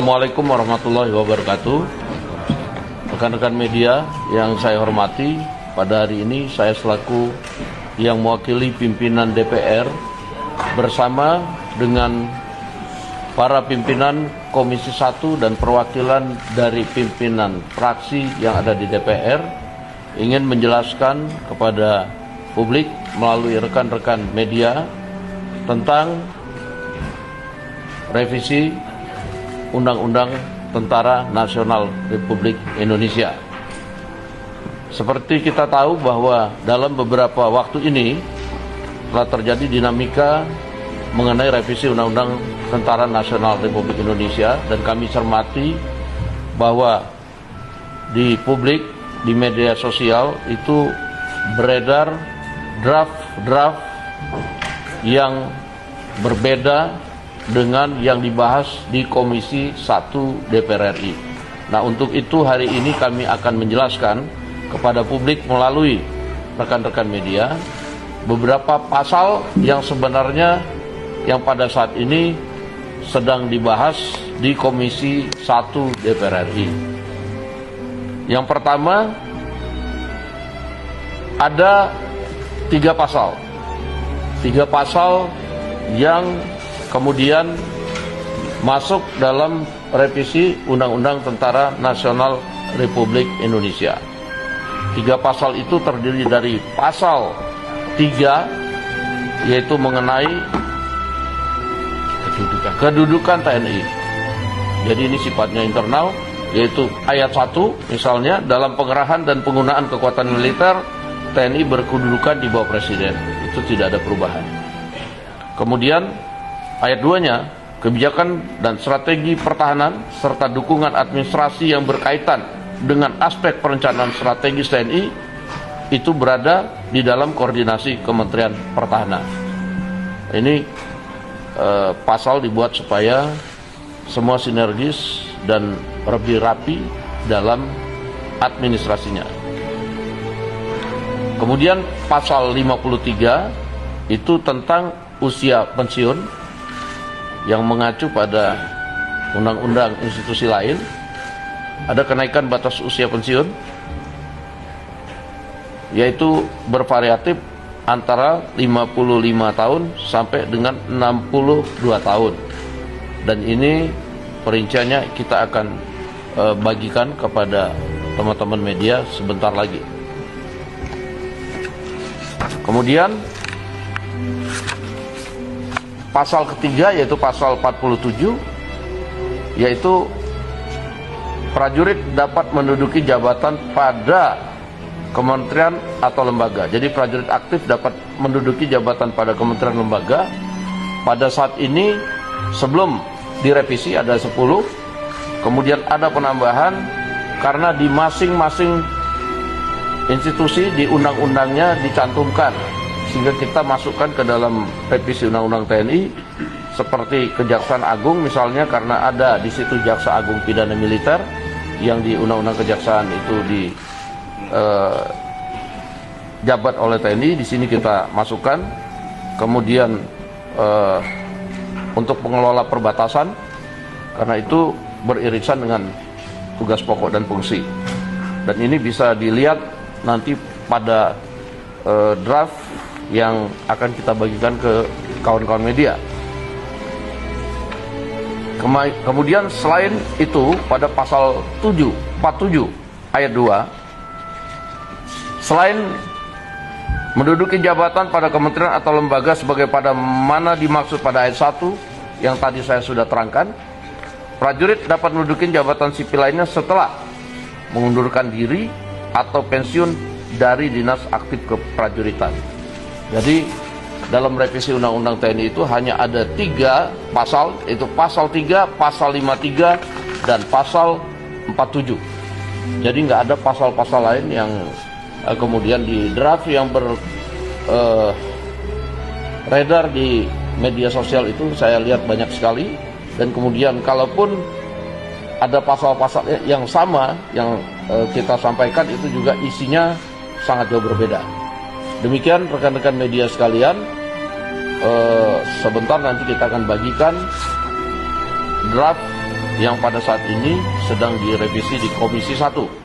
Assalamualaikum warahmatullahi wabarakatuh. Rekan-rekan media yang saya hormati, pada hari ini saya selaku yang mewakili pimpinan DPR bersama dengan para pimpinan Komisi 1 dan perwakilan dari pimpinan fraksi yang ada di DPR ingin menjelaskan kepada publik melalui rekan-rekan media tentang revisi Undang-Undang Tentara Nasional Republik Indonesia. Seperti kita tahu bahwa dalam beberapa waktu ini telah terjadi dinamika mengenai revisi Undang-Undang Tentara Nasional Republik Indonesia, dan kami cermati bahwa di publik, di media sosial itu beredar draft-draft yang berbeda dengan yang dibahas di Komisi 1 DPR RI. Nah, untuk itu hari ini kami akan menjelaskan kepada publik melalui rekan-rekan media beberapa pasal yang sebenarnya yang pada saat ini sedang dibahas di Komisi 1 DPR RI. Yang pertama, ada tiga pasal yang kemudian masuk dalam revisi Undang-Undang Tentara Nasional Republik Indonesia. Tiga pasal itu terdiri dari pasal 3, yaitu mengenai kedudukan TNI. Jadi ini sifatnya internal, yaitu ayat 1 misalnya, dalam pengerahan dan penggunaan kekuatan militer, TNI berkedudukan di bawah Presiden. Itu tidak ada perubahan. Kemudian ayat 2-nya, kebijakan dan strategi pertahanan serta dukungan administrasi yang berkaitan dengan aspek perencanaan strategis TNI itu berada di dalam koordinasi Kementerian Pertahanan. Ini pasal dibuat supaya semua sinergis dan lebih rapi dalam administrasinya. Kemudian pasal 53 itu tentang usia pensiun yang mengacu pada undang-undang institusi lain. Ada kenaikan batas usia pensiun, yaitu bervariatif antara 55 tahun sampai dengan 62 tahun. Dan ini perinciannya kita akan bagikan kepada teman-teman media sebentar lagi. Kemudian pasal ketiga, yaitu pasal 47, yaitu prajurit dapat menduduki jabatan pada kementerian atau lembaga. Jadi prajurit aktif dapat menduduki jabatan pada kementerian lembaga. Pada saat ini sebelum direvisi ada 10, kemudian ada penambahan karena di masing-masing institusi di undang-undangnya dicantumkan, sehingga kita masukkan ke dalam revisi Undang-Undang TNI seperti Kejaksaan Agung misalnya, karena ada di situ Jaksa Agung Pidana Militer yang di Undang-Undang Kejaksaan itu jabat oleh TNI, di sini kita masukkan. Kemudian untuk pengelola perbatasan, karena itu beririsan dengan tugas pokok dan fungsi. Dan ini bisa dilihat nanti pada draft yang akan kita bagikan ke kawan-kawan media. Kemudian selain itu pada pasal 47 ayat 2, selain menduduki jabatan pada kementerian atau lembaga sebagai pada mana dimaksud pada ayat 1 yang tadi saya sudah terangkan, prajurit dapat menduduki jabatan sipil lainnya setelah mengundurkan diri atau pensiun dari dinas aktif keprajuritan. Jadi dalam revisi Undang-Undang TNI itu hanya ada 3 pasal, yaitu pasal 3, pasal 53, dan pasal 47. Jadi nggak ada pasal-pasal lain yang kemudian di draft yang beredar di media sosial itu saya lihat banyak sekali. Dan kemudian kalaupun ada pasal-pasal yang sama yang kita sampaikan, itu juga isinya sangat jauh berbeda. Demikian rekan-rekan media sekalian, sebentar nanti kita akan bagikan draft yang pada saat ini sedang direvisi di Komisi 1.